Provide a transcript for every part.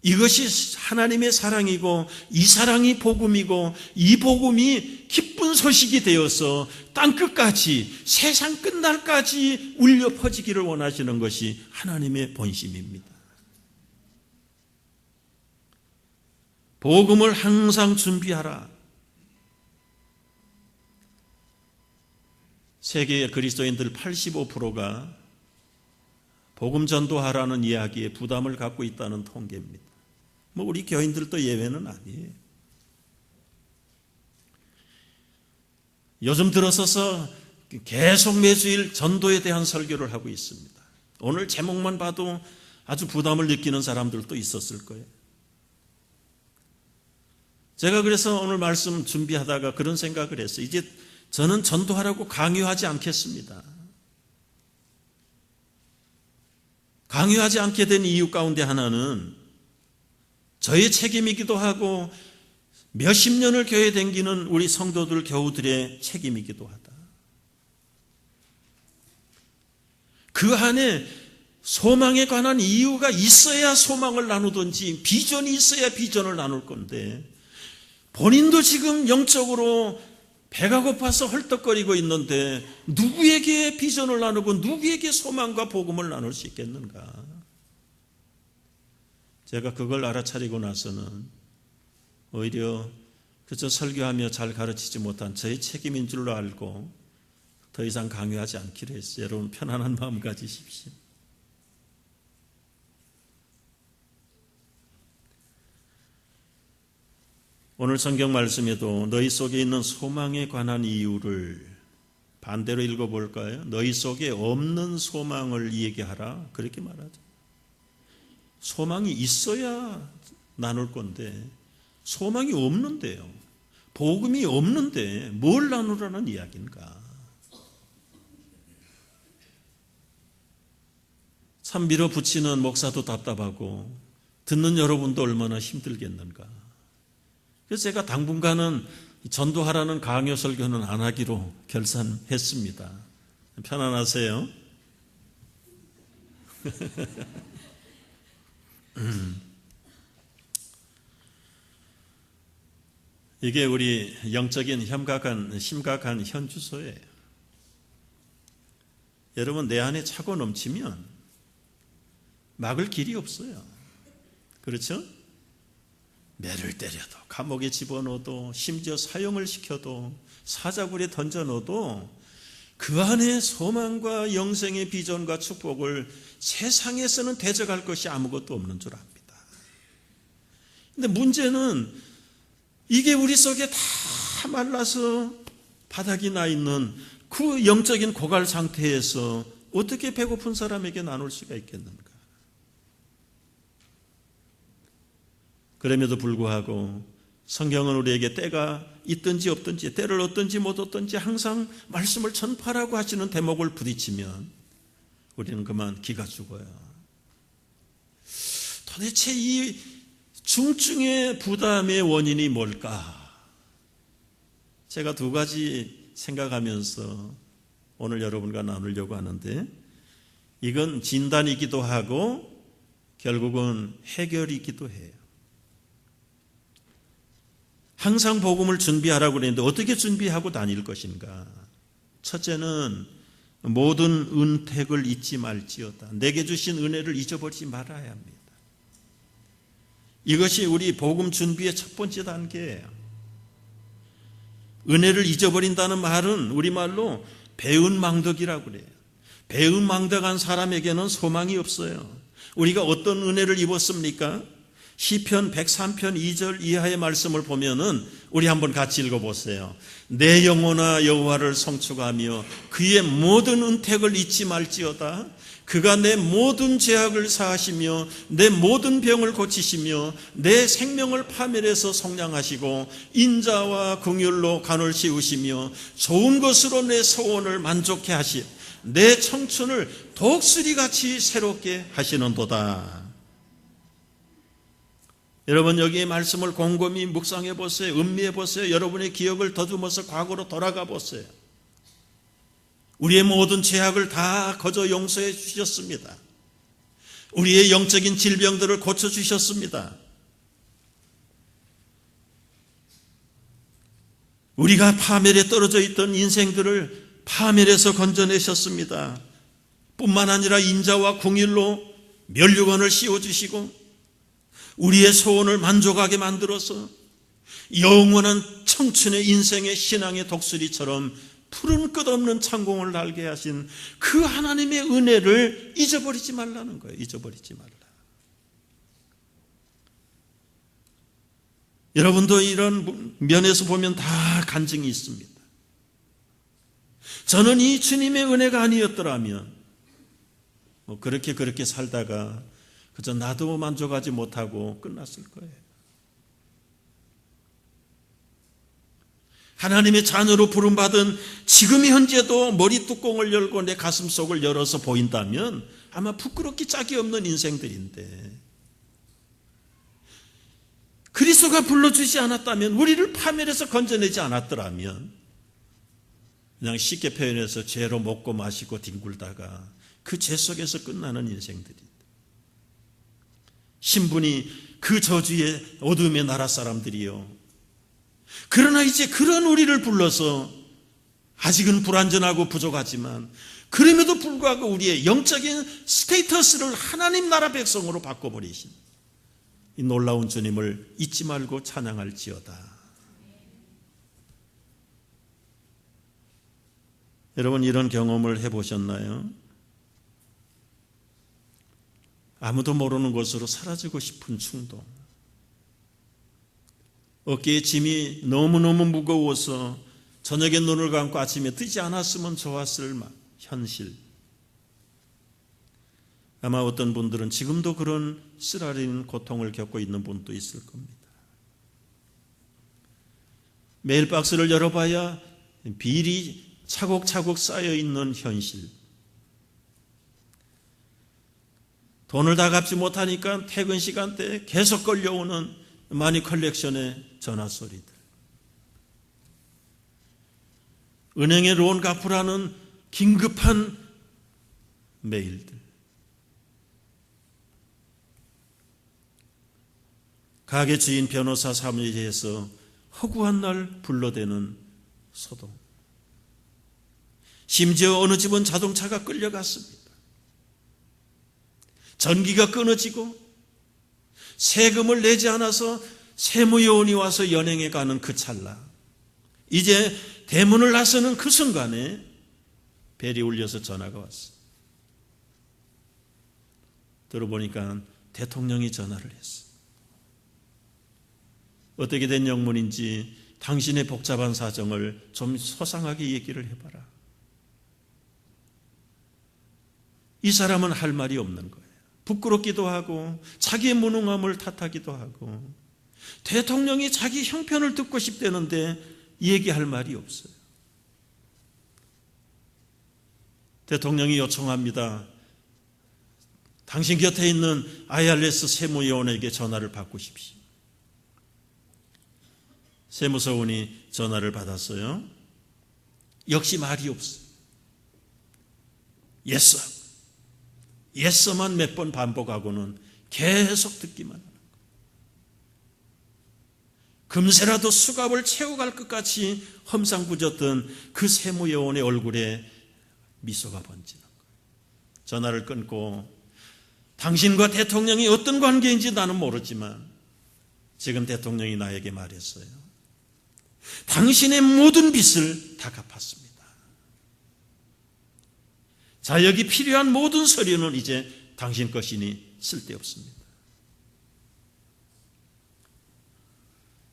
이것이 하나님의 사랑이고 이 사랑이 복음이고 이 복음이 기쁜 소식이 되어서 땅끝까지 세상 끝날까지 울려 퍼지기를 원하시는 것이 하나님의 본심입니다. 복음을 항상 준비하라. 세계의 그리스도인들 85%가 복음 전도하라는 이야기에 부담을 갖고 있다는 통계입니다. 우리 교인들도 예외는 아니에요. 요즘 들어서서 계속 매주일 전도에 대한 설교를 하고 있습니다. 오늘 제목만 봐도 아주 부담을 느끼는 사람들도 있었을 거예요. 제가 그래서 오늘 말씀 준비하다가 그런 생각을 했어요. 이제 저는 전도하라고 강요하지 않겠습니다. 강요하지 않게 된 이유 가운데 하나는 저의 책임이기도 하고 몇십 년을 교회 다니는 우리 성도들 교우들의 책임이기도 하다. 그 안에 소망에 관한 이유가 있어야 소망을 나누든지 비전이 있어야 비전을 나눌 건데 본인도 지금 영적으로 배가 고파서 헐떡거리고 있는데 누구에게 비전을 나누고 누구에게 소망과 복음을 나눌 수 있겠는가? 제가 그걸 알아차리고 나서는 오히려 그저 설교하며 잘 가르치지 못한 저의 책임인 줄로 알고 더 이상 강요하지 않기로 했어요. 여러분 편안한 마음 가지십시오. 오늘 성경 말씀에도 너희 속에 있는 소망에 관한 이유를 반대로 읽어볼까요? 너희 속에 없는 소망을 얘기하라. 그렇게 말하죠. 소망이 있어야 나눌 건데 소망이 없는데요. 복음이 없는데 뭘 나누라는 이야기인가? 참 밀어붙이는 목사도 답답하고 듣는 여러분도 얼마나 힘들겠는가? 그래서 제가 당분간은 전도하라는 강요 설교는 안 하기로 결산했습니다. 편안하세요. 이게 우리 영적인 심각한 현주소예요. 여러분 내 안에 차고 넘치면 막을 길이 없어요. 그렇죠? 매를 때려도 감옥에 집어넣어도 심지어 사형을 시켜도 사자굴에 던져넣어도 그 안에 소망과 영생의 비전과 축복을 세상에서는 대적할 것이 아무것도 없는 줄 압니다. 근데 문제는 이게 우리 속에 다 말라서 바닥이 나 있는 그 영적인 고갈 상태에서 어떻게 배고픈 사람에게 나눌 수가 있겠는가? 그럼에도 불구하고 성경은 우리에게 때가 있든지 없든지 때를 얻든지 못 얻든지 항상 말씀을 전파하라고 하시는 대목을 부딪히면 우리는 그만 기가 죽어요. 도대체 이 중증의 부담의 원인이 뭘까? 제가 두 가지 생각하면서 오늘 여러분과 나누려고 하는데 이건 진단이기도 하고 결국은 해결이기도 해요. 항상 복음을 준비하라고 그랬는데 어떻게 준비하고 다닐 것인가? 첫째는 모든 은택을 잊지 말지어다. 내게 주신 은혜를 잊어버리지 말아야 합니다. 이것이 우리 복음 준비의 첫 번째 단계예요. 은혜를 잊어버린다는 말은 우리말로 배은망덕이라고 그래요. 배은망덕한 사람에게는 소망이 없어요. 우리가 어떤 은혜를 입었습니까? 시편 103편 2절 이하의 말씀을 보면은 우리 한번 같이 읽어보세요. 내 영혼아 여호와를 성축하며 그의 모든 은택을 잊지 말지어다. 그가 내 모든 죄악을 사하시며 내 모든 병을 고치시며 내 생명을 파멸해서 속량하시고 인자와 긍휼로 간을 씌우시며 좋은 것으로 내 소원을 만족해 하시 내 청춘을 독수리같이 새롭게 하시는도다. 여러분 여기에 말씀을 곰곰이 묵상해 보세요. 음미해 보세요. 여러분의 기억을 더듬어서 과거로 돌아가 보세요. 우리의 모든 죄악을 다 거저 용서해 주셨습니다. 우리의 영적인 질병들을 고쳐주셨습니다. 우리가 파멸에 떨어져 있던 인생들을 파멸에서 건져내셨습니다. 뿐만 아니라 인자와 공의로 면류관을 씌워주시고 우리의 소원을 만족하게 만들어서 영원한 청춘의 인생의 신앙의 독수리처럼 푸른 끝없는 창공을 날게 하신 그 하나님의 은혜를 잊어버리지 말라는 거예요. 잊어버리지 말라. 여러분도 이런 면에서 보면 다 간증이 있습니다. 저는 이 주님의 은혜가 아니었더라면 그렇게 살다가 그저 나도 만족하지 못하고 끝났을 거예요. 하나님의 자녀로 부름받은 지금 현재도 머리 뚜껑을 열고 내 가슴 속을 열어서 보인다면 아마 부끄럽기 짝이 없는 인생들인데, 그리스도가 불러주지 않았다면, 우리를 파멸해서 건져내지 않았더라면 그냥 쉽게 표현해서 죄로 먹고 마시고 뒹굴다가 그 죄 속에서 끝나는 인생들입니다. 신분이 그 저주의 어둠의 나라 사람들이요. 그러나 이제 그런 우리를 불러서 아직은 불완전하고 부족하지만 그럼에도 불구하고 우리의 영적인 스테이터스를 하나님 나라 백성으로 바꿔버리신 이 놀라운 주님을 잊지 말고 찬양할지어다. 여러분, 이런 경험을 해보셨나요? 아무도 모르는 곳으로 사라지고 싶은 충동, 어깨에 짐이 너무너무 무거워서 저녁에 눈을 감고 아침에 뜨지 않았으면 좋았을 현실. 아마 어떤 분들은 지금도 그런 쓰라린 고통을 겪고 있는 분도 있을 겁니다. 메일박스를 열어봐야 비리 차곡차곡 쌓여있는 현실. 돈을 다 갚지 못하니까 퇴근 시간대에 계속 걸려오는 마니 컬렉션의 전화 소리들. 은행에 론 갚으라는 긴급한 메일들. 가게 주인 변호사 사무실에서 허구한 날 불러대는 소동. 심지어 어느 집은 자동차가 끌려갔습니다. 전기가 끊어지고 세금을 내지 않아서 세무요원이 와서 연행해 가는 그 찰나, 이제 대문을 나서는 그 순간에 벨이 울려서 전화가 왔어요. 들어보니까 대통령이 전화를 했어요. 어떻게 된 영문인지 당신의 복잡한 사정을 좀 소상하게 얘기를 해봐라. 이 사람은 할 말이 없는 거예요. 부끄럽기도 하고 자기의 무능함을 탓하기도 하고 대통령이 자기 형편을 듣고 싶다는데 얘기할 말이 없어요. 대통령이 요청합니다. 당신 곁에 있는 IRS 세무요원에게 전화를 바꾸십시오. 세무서원이 전화를 받았어요. 역시 말이 없어요. Yes sir. 예서만 몇 번 반복하고는 계속 듣기만 하는 거예요. 금세라도 수갑을 채워갈 것 같이 험상궂었던 그 세무요원의 얼굴에 미소가 번지는 거예요. 전화를 끊고, 당신과 대통령이 어떤 관계인지 나는 모르지만 지금 대통령이 나에게 말했어요. 당신의 모든 빚을 다 갚았습니다. 자격이 필요한 모든 서류는 이제 당신 것이니 쓸데없습니다.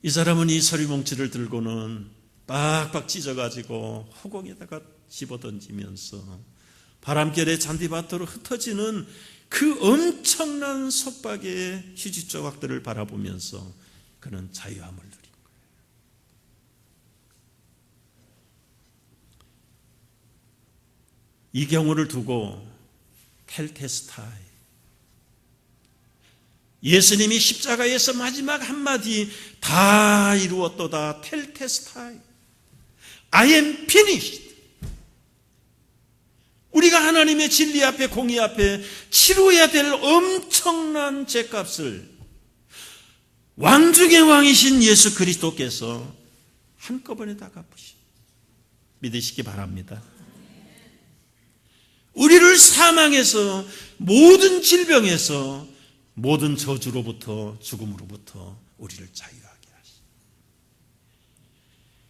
이 사람은 이 서류 뭉치를 들고는 빡빡 찢어가지고 허공에다가 집어던지면서 바람결에 잔디밭으로 흩어지는 그 엄청난 속박의 휴지 조각들을 바라보면서 그는 자유함을 누린 거예요. 이 경우를 두고 텔테스타이, 예수님이 십자가에서 마지막 한마디 다 이루었도다 텔테스타이, I am finished, 우리가 하나님의 진리 앞에, 공의 앞에 치러야 될 엄청난 죗값을 왕 중의 왕이신 예수 그리스도께서 한꺼번에 다 갚으신, 믿으시기 바랍니다. 우리를 사망에서, 모든 질병에서, 모든 저주로부터, 죽음으로부터 우리를 자유하게 하시.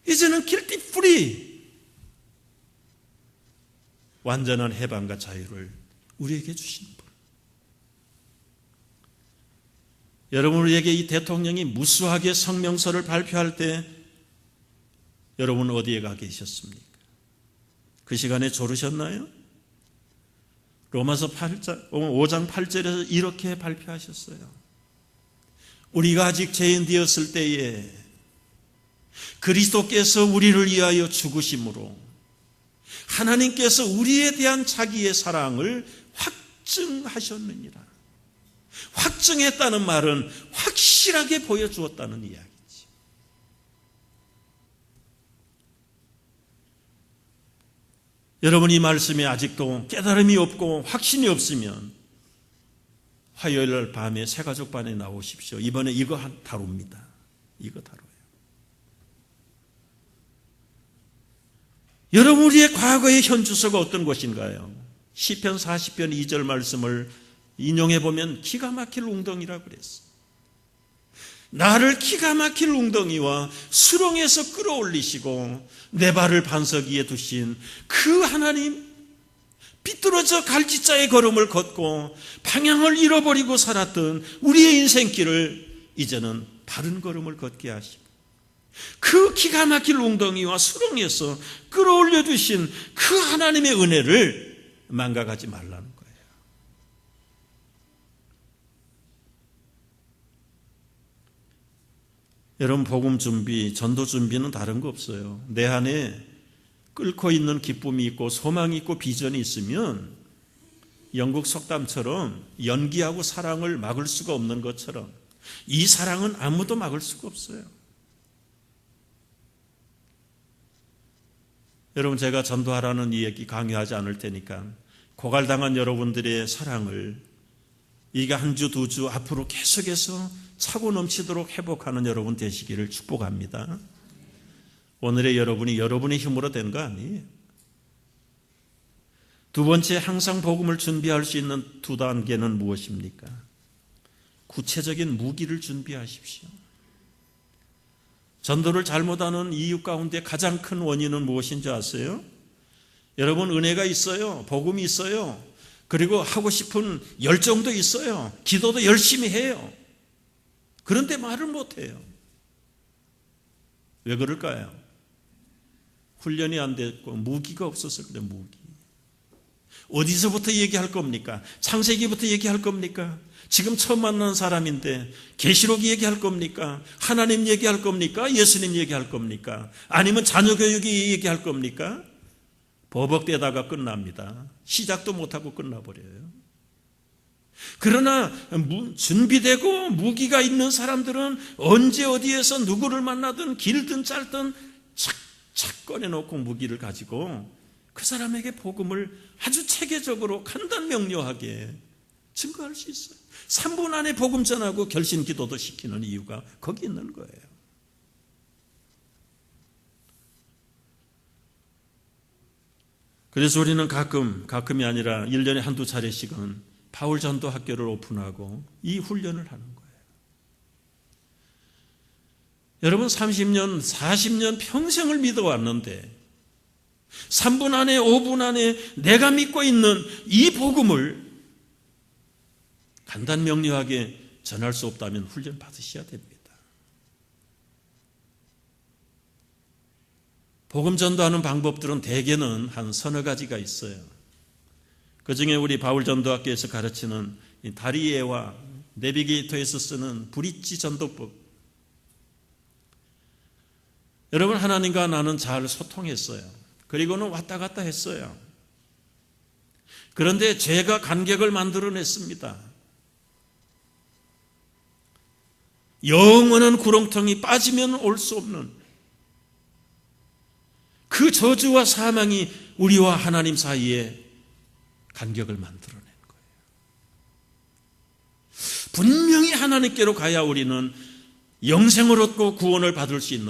이제는 길티 프리, 완전한 해방과 자유를 우리에게 주신 분. 여러분, 우리에게 이 대통령이 무수하게 성명서를 발표할 때 여러분 어디에 가 계셨습니까? 그 시간에 졸으셨나요? 로마서 5장 8절에서 이렇게 발표하셨어요. 우리가 아직 죄인 되었을 때에 그리스도께서 우리를 위하여 죽으심으로 하나님께서 우리에 대한 자기의 사랑을 확증하셨느니라. 확증했다는 말은 확실하게 보여주었다는 이야기지. 여러분, 이 말씀에 아직도 깨달음이 없고 확신이 없으면 화요일 날 밤에 새가족반에 나오십시오. 이번에 이거 다룹니다. 이거 다뤄요. 여러분, 우리의 과거의 현주소가 어떤 것인가요? 시편 40편 2절 말씀을 인용해 보면 기가 막힐 웅덩이라고 그랬어요. 나를 기가 막힐 웅덩이와 수렁에서 끌어올리시고 내 발을 반석 위에 두신 그 하나님, 삐뚤어져 갈지자의 걸음을 걷고 방향을 잃어버리고 살았던 우리의 인생길을 이제는 바른 걸음을 걷게 하시고 그 기가 막힐 웅덩이와 수렁에서 끌어올려 주신 그 하나님의 은혜를 망각하지 말라는 거예요. 여러분, 복음 준비, 전도 준비는 다른 거 없어요. 내 안에 끓고 있는 기쁨이 있고 소망이 있고 비전이 있으면 영국 속담처럼 연기하고 사랑을 막을 수가 없는 것처럼 이 사랑은 아무도 막을 수가 없어요. 여러분, 제가 전도하라는 이 얘기 강요하지 않을 테니까 고갈당한 여러분들의 사랑을 이게 한 주, 두 주 앞으로 계속해서 차고 넘치도록 회복하는 여러분 되시기를 축복합니다. 오늘의 여러분이 여러분의 힘으로 된 거 아니에요. 두 번째, 항상 복음을 준비할 수 있는 두 단계는 무엇입니까? 구체적인 무기를 준비하십시오. 전도를 잘못하는 이유 가운데 가장 큰 원인은 무엇인지 아세요? 여러분, 은혜가 있어요. 복음이 있어요. 그리고 하고 싶은 열정도 있어요. 기도도 열심히 해요. 그런데 말을 못해요. 왜 그럴까요? 훈련이 안 됐고 무기가 없어서 그래. 무기. 어디서부터 얘기할 겁니까? 창세기부터 얘기할 겁니까? 지금 처음 만난 사람인데 계시록 얘기할 겁니까? 하나님 얘기할 겁니까? 예수님 얘기할 겁니까? 아니면 자녀 교육이 얘기할 겁니까? 버벅대다가 끝납니다. 시작도 못하고 끝나버려요. 그러나 준비되고 무기가 있는 사람들은 언제 어디에서 누구를 만나든 길든 짧든 착착 꺼내놓고 무기를 가지고 그 사람에게 복음을 아주 체계적으로 간단명료하게 증거할 수 있어요. 3분 안에 복음 전하고 결심 기도도 시키는 이유가 거기 있는 거예요. 그래서 우리는 가끔이 아니라 1년에 한두 차례씩은 바울 전도 학교를 오픈하고 이 훈련을 하는 거예요. 여러분, 30년, 40년 평생을 믿어왔는데 3분 안에, 5분 안에 내가 믿고 있는 이 복음을 간단명료하게 전할 수 없다면 훈련 받으셔야 됩니다. 복음 전도하는 방법들은 대개는 한 서너 가지가 있어요. 그 중에 우리 바울 전도학교에서 가르치는 다리에와 내비게이터에서 쓰는 브릿지 전도법. 여러분, 하나님과 나는 잘 소통했어요. 그리고는 왔다 갔다 했어요. 그런데 죄가 간격을 만들어냈습니다. 영원한 구렁텅이 빠지면 올 수 없는 그 저주와 사망이 우리와 하나님 사이에 간격을 만들어낸 거예요. 분명히 하나님께로 가야 우리는 영생을 얻고 구원을 받을 수 있는